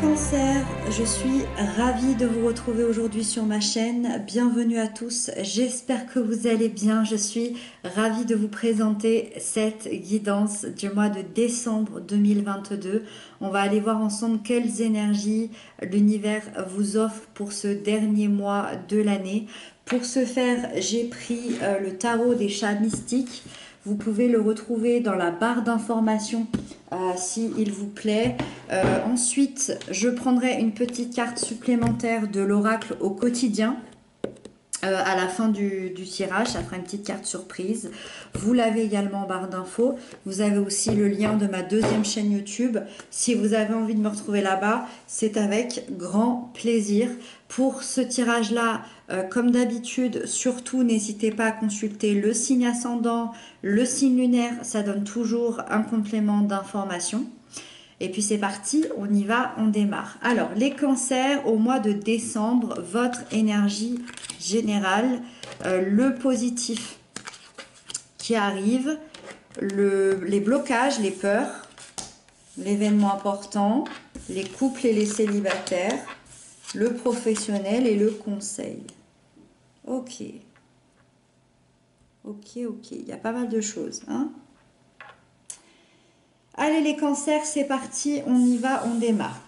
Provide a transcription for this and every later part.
Cancer, je suis ravie de vous retrouver aujourd'hui sur ma chaîne. Bienvenue à tous, j'espère que vous allez bien. Je suis ravie de vous présenter cette guidance du mois de décembre 2022. On va aller voir ensemble quelles énergies l'univers vous offre pour ce dernier mois de l'année. Pour ce faire, j'ai pris le tarot des chats mystiques. Vous pouvez le retrouver dans la barre d'informations s'il vous plaît. Ensuite, je prendrai une petite carte supplémentaire de l'oracle au quotidien. À la fin du tirage, ça fera une petite carte surprise. Vous l'avez également en barre d'infos. Vous avez aussi le lien de ma deuxième chaîne YouTube. Si vous avez envie de me retrouver là-bas, c'est avec grand plaisir. Pour ce tirage-là, comme d'habitude, surtout n'hésitez pas à consulter le signe ascendant, le signe lunaire. Ça donne toujours un complément d'information. Et puis c'est parti, on y va, on démarre. Alors, les cancers, au mois de décembre, votre énergie générale, le positif qui arrive, les blocages, les peurs, l'événement important, les couples et les célibataires, le professionnel et le conseil. Ok. Ok, il y a pas mal de choses, hein. Allez les cancers, c'est parti, on y va, on démarre.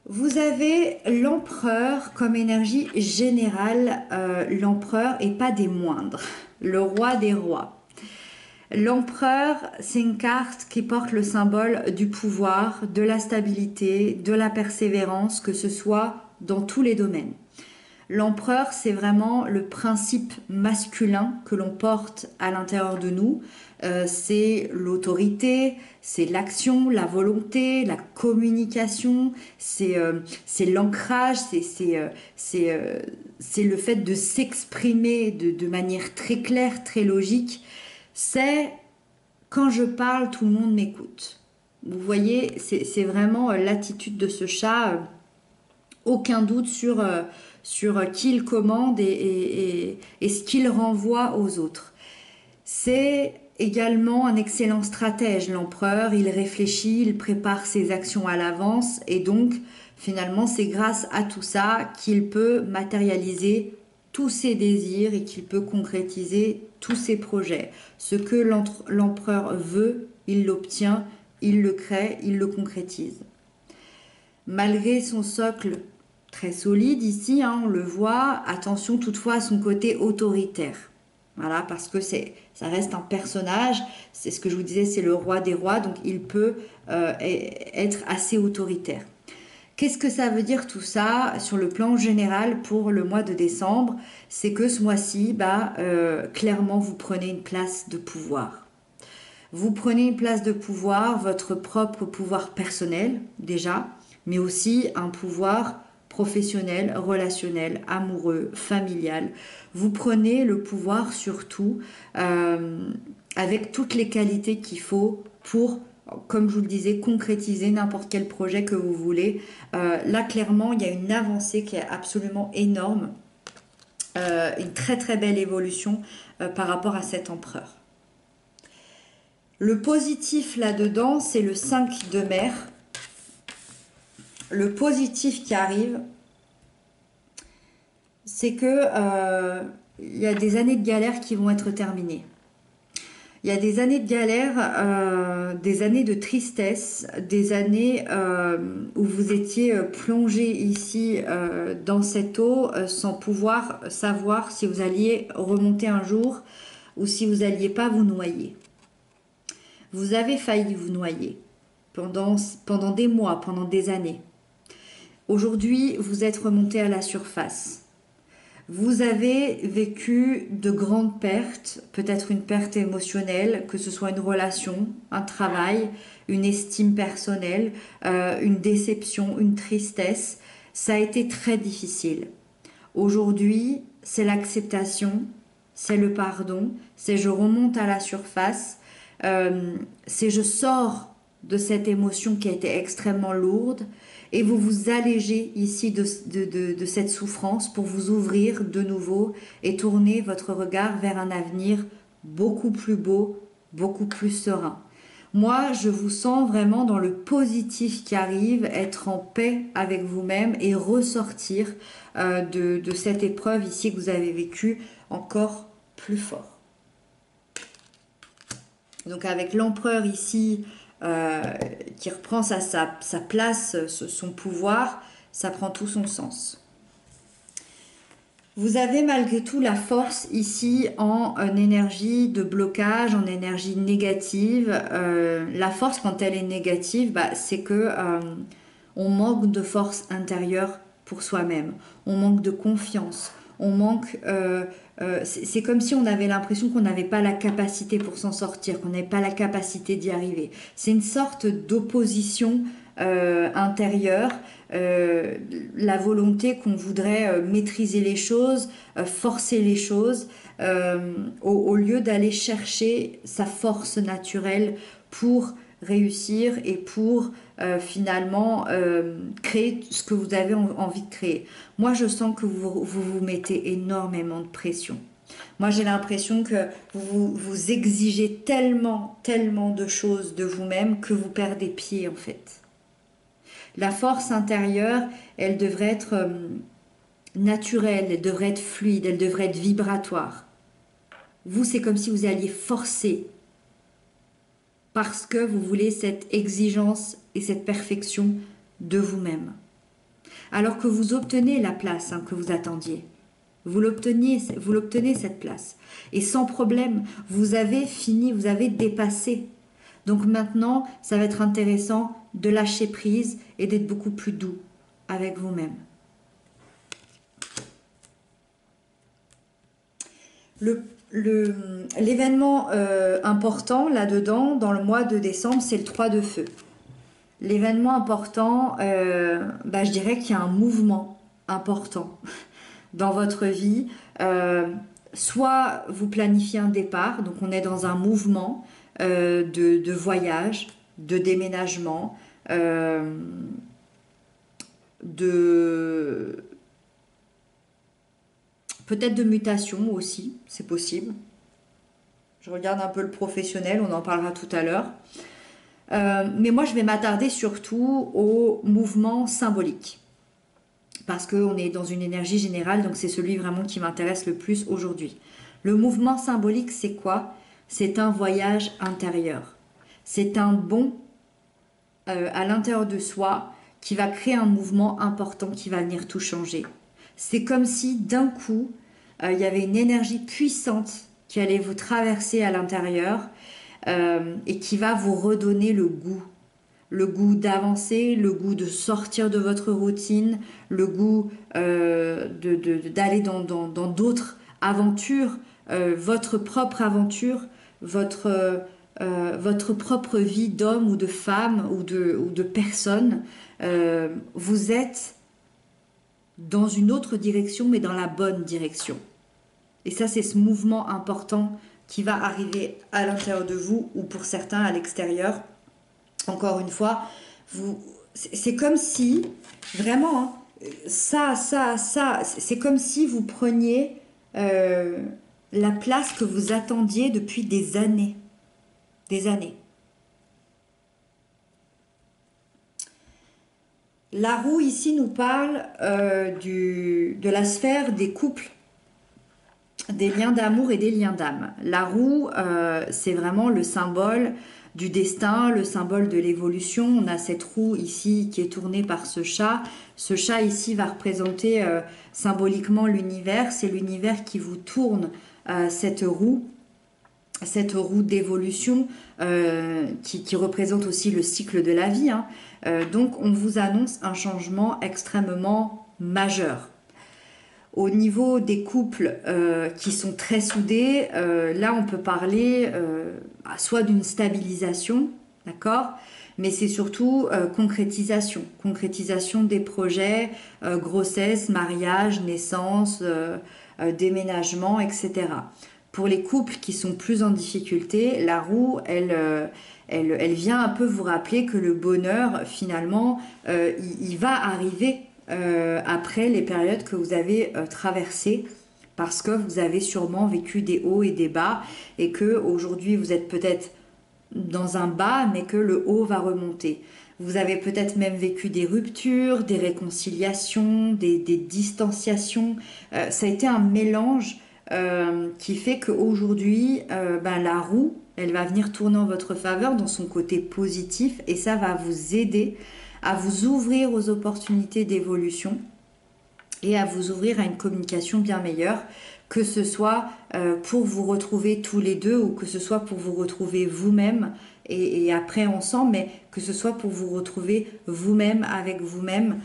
Vous avez l'empereur comme énergie générale, l'empereur et pas des moindres, le roi des rois. L'empereur, c'est une carte qui porte le symbole du pouvoir, de la stabilité, de la persévérance, que ce soit dans tous les domaines. L'empereur, c'est vraiment le principe masculin que l'on porte à l'intérieur de nous. C'est l'autorité, c'est l'action, la volonté, la communication, c'est l'ancrage, c'est le fait de s'exprimer de manière très claire, très logique. C'est quand je parle, tout le monde m'écoute. Vous voyez, c'est vraiment l'attitude de ce chat. Aucun doute sur qui il commande et ce qu'il renvoie aux autres. C'est également un excellent stratège, l'empereur. Il réfléchit, il prépare ses actions à l'avance et donc finalement c'est grâce à tout ça qu'il peut matérialiser tous ses désirs et qu'il peut concrétiser tous ses projets. Ce que l'empereur veut, il l'obtient, il le crée, il le concrétise. Malgré son socle très solide ici, hein, on le voit, attention toutefois à son côté autoritaire. Voilà, parce que ça reste un personnage, c'est ce que je vous disais, c'est le roi des rois, donc il peut être assez autoritaire. Qu'est-ce que ça veut dire tout ça sur le plan général pour le mois de décembre? C'est que ce mois-ci, clairement, vous prenez une place de pouvoir. Vous prenez une place de pouvoir, votre propre pouvoir personnel déjà, mais aussi un pouvoir professionnel, relationnel, amoureux, familial. Vous prenez le pouvoir surtout avec toutes les qualités qu'il faut pour, comme je vous le disais, concrétiser n'importe quel projet que vous voulez. Là, clairement, il y a une avancée qui est absolument énorme, une très très belle évolution par rapport à cet empereur. Le positif là-dedans, c'est le 5 de mer. Le positif qui arrive, c'est que il y a des années de galère qui vont être terminées. Il y a des années de galère, des années de tristesse, des années où vous étiez plongé ici dans cette eau sans pouvoir savoir si vous alliez remonter un jour ou si vous n'alliez pas vous noyer. Vous avez failli vous noyer pendant des mois, pendant des années. Aujourd'hui, vous êtes remonté à la surface. Vous avez vécu de grandes pertes, peut-être une perte émotionnelle, que ce soit une relation, un travail, une estime personnelle, une déception, une tristesse. Ça a été très difficile. Aujourd'hui, c'est l'acceptation, c'est le pardon, c'est je remonte à la surface, c'est je sors de cette émotion qui a été extrêmement lourde et vous vous allégez ici de cette souffrance pour vous ouvrir de nouveau et tourner votre regard vers un avenir beaucoup plus beau, beaucoup plus serein. Moi, je vous sens vraiment dans le positif qui arrive, être en paix avec vous-même et ressortir de cette épreuve ici que vous avez vécue encore plus fort. Donc avec l'empereur ici qui reprend sa place, son pouvoir, ça prend tout son sens. Vous avez malgré tout la force ici en énergie de blocage, en énergie négative. La force quand elle est négative, c'est que on manque de force intérieure pour soi-même. On manque de confiance. On manque. C'est comme si on avait l'impression qu'on n'avait pas la capacité pour s'en sortir, qu'on n'avait pas la capacité d'y arriver. C'est une sorte d'opposition intérieure, la volonté qu'on voudrait maîtriser les choses, forcer les choses, au lieu d'aller chercher sa force naturelle pour réussir et pour finalement créer ce que vous avez envie de créer. Moi, je sens que vous mettez énormément de pression. Moi, j'ai l'impression que vous exigez tellement de choses de vous-même que vous perdez pied en fait. La force intérieure, elle devrait être naturelle, elle devrait être fluide, elle devrait être vibratoire. Vous, c'est comme si vous alliez forcer parce que vous voulez cette exigence et cette perfection de vous-même. Alors que vous obtenez la place que vous attendiez. Vous l'obtenez cette place. Et sans problème, vous avez fini, vous avez dépassé. Donc maintenant, ça va être intéressant de lâcher prise et d'être beaucoup plus doux avec vous-même. L'événement important là-dedans, dans le mois de décembre, c'est le 3 de feu. L'événement important, je dirais qu'il y a un mouvement important dans votre vie. Soit vous planifiez un départ, donc on est dans un mouvement de voyage, de déménagement, peut-être de mutation aussi, c'est possible. Je regarde un peu le professionnel, on en parlera tout à l'heure. Mais moi, je vais m'attarder surtout au mouvement symbolique. Parce qu'on est dans une énergie générale, donc c'est celui vraiment qui m'intéresse le plus aujourd'hui. Le mouvement symbolique, c'est quoi? C'est un voyage intérieur. C'est un bond à l'intérieur de soi qui va créer un mouvement important qui va venir tout changer. C'est comme si d'un coup, il y avait une énergie puissante qui allait vous traverser à l'intérieur et qui va vous redonner le goût d'avancer, le goût de sortir de votre routine, le goût d'aller dans d'autres aventures, votre propre aventure, votre propre vie d'homme ou de femme ou de personne. Vous êtes dans une autre direction, mais dans la bonne direction. Et ça, c'est ce mouvement important qui va arriver à l'intérieur de vous ou pour certains à l'extérieur. Encore une fois, c'est comme si, vraiment, c'est comme si vous preniez la place que vous attendiez depuis des années. Des années. La roue ici nous parle de la sphère des couples, des liens d'amour et des liens d'âme. La roue, c'est vraiment le symbole du destin, le symbole de l'évolution. On a cette roue ici qui est tournée par ce chat. Ce chat ici va représenter symboliquement l'univers. C'est l'univers qui vous tourne cette roue d'évolution qui représente aussi le cycle de la vie. Donc on vous annonce un changement extrêmement majeur. Au niveau des couples qui sont très soudés, là on peut parler soit d'une stabilisation, d'accord, mais c'est surtout concrétisation des projets, grossesse, mariage, naissance, déménagement, etc. Pour les couples qui sont plus en difficulté, la roue, elle vient un peu vous rappeler que le bonheur, finalement, il va arriver après les périodes que vous avez traversées, parce que vous avez sûrement vécu des hauts et des bas, et que aujourd'hui vous êtes peut-être dans un bas, mais que le haut va remonter. Vous avez peut-être même vécu des ruptures, des réconciliations, des distanciations. Ça a été un mélange qui fait qu'aujourd'hui, la roue, elle va venir tourner en votre faveur dans son côté positif et ça va vous aider à vous ouvrir aux opportunités d'évolution et à vous ouvrir à une communication bien meilleure, que ce soit pour vous retrouver tous les deux ou que ce soit pour vous retrouver vous-même et après ensemble, mais que ce soit pour vous retrouver vous-même avec vous-même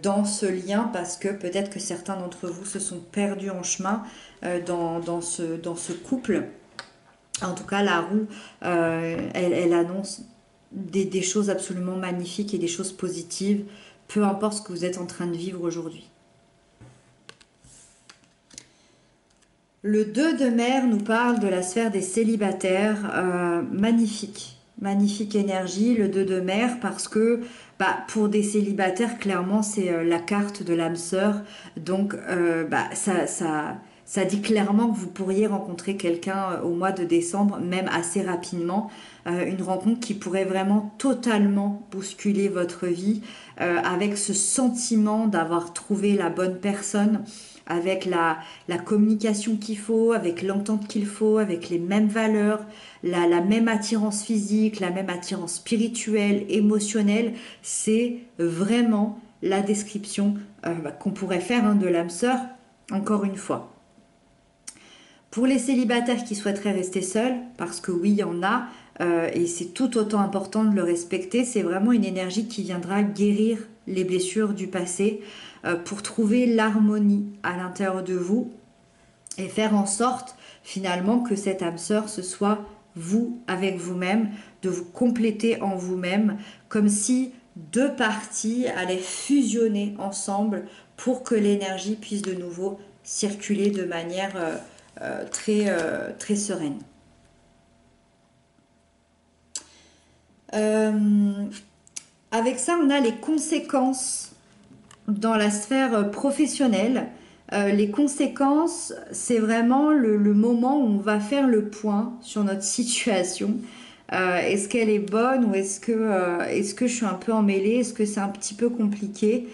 dans ce lien parce que peut-être que certains d'entre vous se sont perdus en chemin dans ce couple. En tout cas, la roue, elle annonce des choses absolument magnifiques et des choses positives, peu importe ce que vous êtes en train de vivre aujourd'hui. Le 2 de mer nous parle de la sphère des célibataires. Magnifique énergie, le 2 de mer, parce que pour des célibataires, clairement, c'est la carte de l'âme sœur. Donc, ça dit clairement que vous pourriez rencontrer quelqu'un au mois de décembre, même assez rapidement. Une rencontre qui pourrait vraiment totalement bousculer votre vie avec ce sentiment d'avoir trouvé la bonne personne, avec la communication qu'il faut, avec l'entente qu'il faut, avec les mêmes valeurs, la même attirance physique, la même attirance spirituelle, émotionnelle. C'est vraiment la description qu'on pourrait faire de l'âme sœur, encore une fois. Pour les célibataires qui souhaiteraient rester seuls, parce que oui, il y en a, et c'est tout autant important de le respecter, c'est vraiment une énergie qui viendra guérir les blessures du passé pour trouver l'harmonie à l'intérieur de vous et faire en sorte finalement que cette âme sœur, ce soit vous avec vous-même, de vous compléter en vous-même, comme si deux parties allaient fusionner ensemble pour que l'énergie puisse de nouveau circuler de manière très sereine. Avec ça, on a les conséquences dans la sphère professionnelle. Les conséquences, c'est vraiment le moment où on va faire le point sur notre situation. Est-ce qu'elle est bonne ou est-ce que je suis un peu emmêlée? Est-ce que c'est un petit peu compliqué?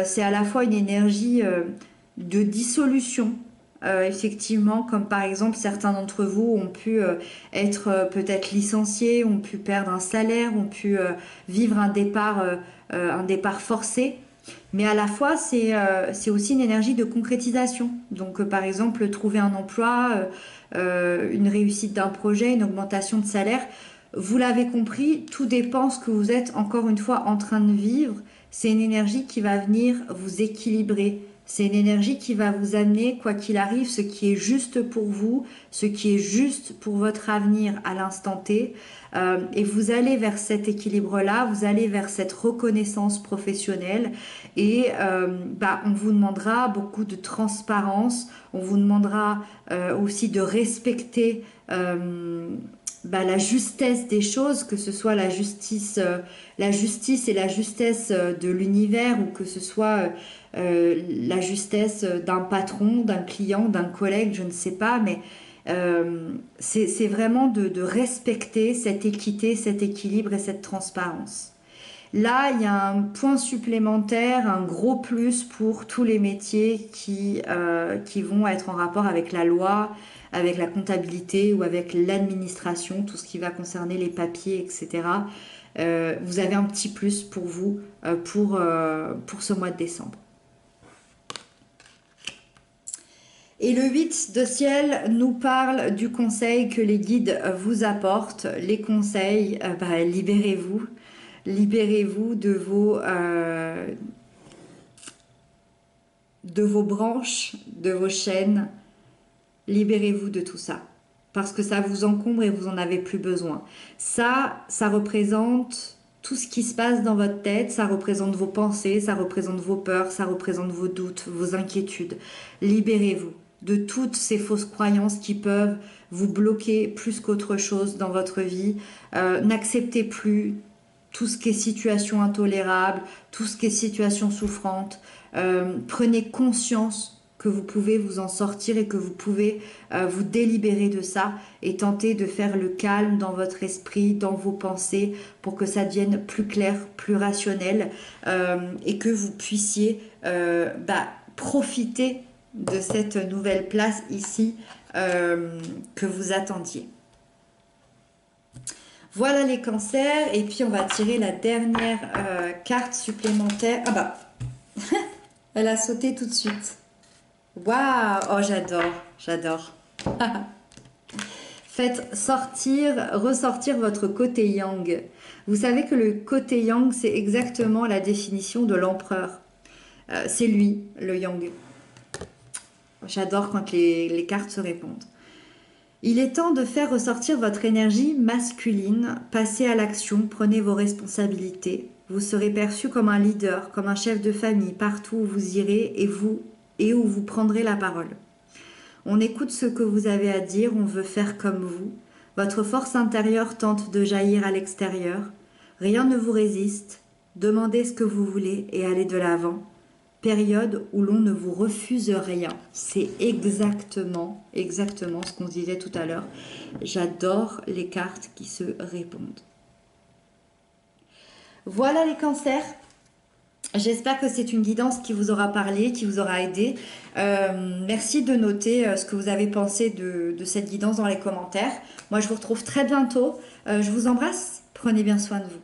C'est à la fois une énergie de dissolution. Effectivement, comme par exemple certains d'entre vous ont pu être peut-être licenciés, ont pu perdre un salaire, ont pu vivre un départ forcé. Mais à la fois, c'est aussi une énergie de concrétisation. Donc, par exemple, trouver un emploi, une réussite d'un projet, une augmentation de salaire. Vous l'avez compris, tout dépend ce que vous êtes encore une fois en train de vivre. C'est une énergie qui va venir vous équilibrer. C'est une énergie qui va vous amener, quoi qu'il arrive, ce qui est juste pour vous, ce qui est juste pour votre avenir à l'instant T. Et vous allez vers cet équilibre-là, vous allez vers cette reconnaissance professionnelle et on vous demandera beaucoup de transparence, on vous demandera aussi de respecter la justesse des choses, que ce soit la justice et la justesse de l'univers ou que ce soit la justesse d'un patron, d'un client, d'un collègue, je ne sais pas, mais c'est vraiment de respecter cette équité, cet équilibre et cette transparence. Là, il y a un point supplémentaire, un gros plus pour tous les métiers qui vont être en rapport avec la loi, avec la comptabilité ou avec l'administration, tout ce qui va concerner les papiers, etc. Vous avez un petit plus pour vous pour ce mois de décembre. Et le 8 de ciel nous parle du conseil que les guides vous apportent. Les conseils, libérez-vous. Libérez-vous de vos branches, de vos chaînes. Libérez-vous de tout ça. Parce que ça vous encombre et vous n'en avez plus besoin. Ça représente tout ce qui se passe dans votre tête. Ça représente vos pensées, ça représente vos peurs, ça représente vos doutes, vos inquiétudes. Libérez-vous de toutes ces fausses croyances qui peuvent vous bloquer plus qu'autre chose dans votre vie. N'acceptez plus tout ce qui est situation intolérable, tout ce qui est situation souffrante. Prenez conscience que vous pouvez vous en sortir et que vous pouvez vous délibérer de ça et tenter de faire le calme dans votre esprit, dans vos pensées, pour que ça devienne plus clair, plus rationnel et que vous puissiez profiter de cette nouvelle place ici que vous attendiez. Voilà les cancers, et puis on va tirer la dernière carte supplémentaire. Ah bah, elle a sauté tout de suite. Waouh, oh j'adore, j'adore. Faites ressortir votre côté yang. Vous savez que le côté yang, c'est exactement la définition de l'empereur. C'est lui, le yang. J'adore quand les cartes se répondent. Il est temps de faire ressortir votre énergie masculine. Passez à l'action, prenez vos responsabilités. Vous serez perçu comme un leader, comme un chef de famille, partout où vous irez et où vous prendrez la parole. On écoute ce que vous avez à dire, on veut faire comme vous. Votre force intérieure tente de jaillir à l'extérieur. Rien ne vous résiste. Demandez ce que vous voulez et allez de l'avant. Période où l'on ne vous refuse rien. C'est exactement ce qu'on disait tout à l'heure. J'adore les cartes qui se répondent. Voilà les cancers. J'espère que c'est une guidance qui vous aura parlé, qui vous aura aidé. Merci de noter ce que vous avez pensé de cette guidance dans les commentaires. Moi, je vous retrouve très bientôt. Je vous embrasse. Prenez bien soin de vous.